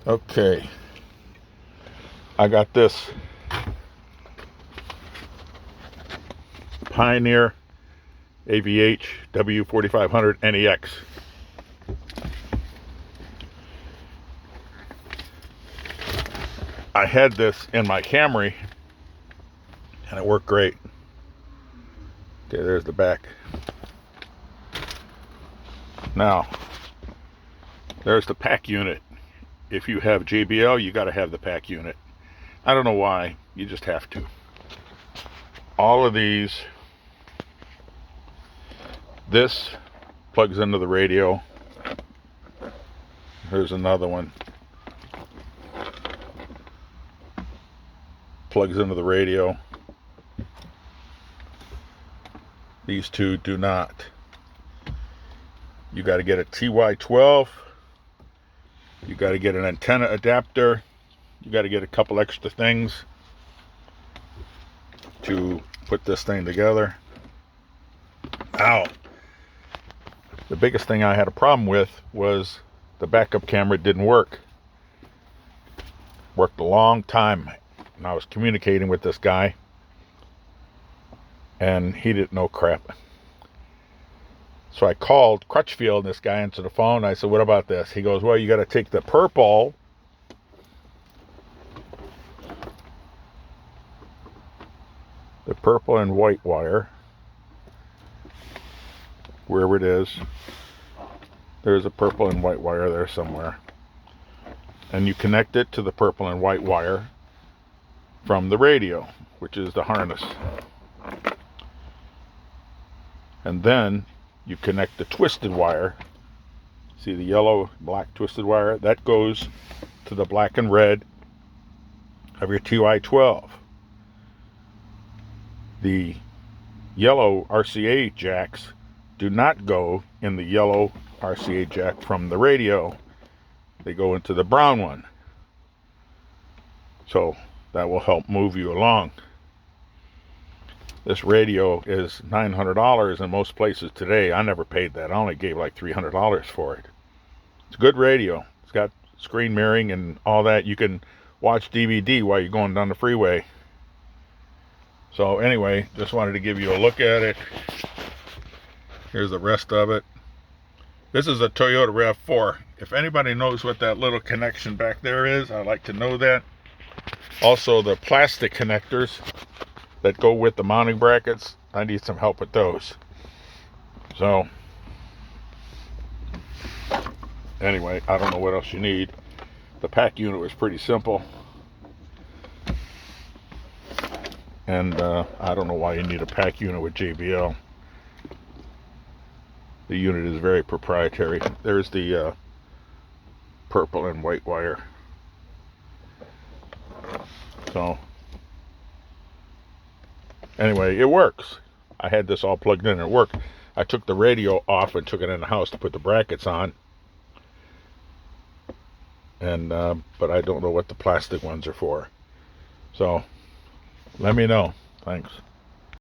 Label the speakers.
Speaker 1: Okay, I got this Pioneer AVH W4500 NEX. I had this in my Camry and it worked great. Okay, there's the back. Now, there's the pack unit. If you have JBL, you got to have the pack unit. I don't know why, you just have to. All of these, this plugs into the radio. Here's another one. Plugs into the radio. These two do not. You got to get a TY12. You got to get an antenna adapter. You got to get a couple extra things to put this thing together. Now, the biggest thing I had a problem with was the backup camera didn't work. Worked a long time, and I was communicating with this guy, and he didn't know crap. So I called Crutchfield, and this guy answered the phone. I said, what about this? He goes, well, you got to take the purple and white wire, wherever it is. There's a purple and white wire there somewhere. And you connect it to the purple and white wire from the radio, which is the harness. And then you connect the twisted wire. See the yellow, black twisted wire? That goes to the black and red of your TY12. The yellow RCA jacks do not go in the yellow RCA jack from the radio. They go into the brown one. So that will help move you along. This radio is $900 in most places today. I never paid that. I only gave like $300 for it. It's a good radio. It's got screen mirroring and all that. You can watch DVD while you're going down the freeway. So anyway, just wanted to give you a look at it. Here's the rest of it. This is a Toyota RAV4. If anybody knows what that little connection back there is, I'd like to know that. Also, the plastic connectors that go with the mounting brackets, I need some help with those. So anyway, I don't know what else you need. The pack unit was pretty simple, and I don't know why you need a pack unit with JBL. The unit is very proprietary. There's the purple and white wire. So anyway, it works. I had this all plugged in and it worked. I took the radio off and took it in the house to put the brackets on. And but I don't know what the plastic ones are for. So let me know. Thanks.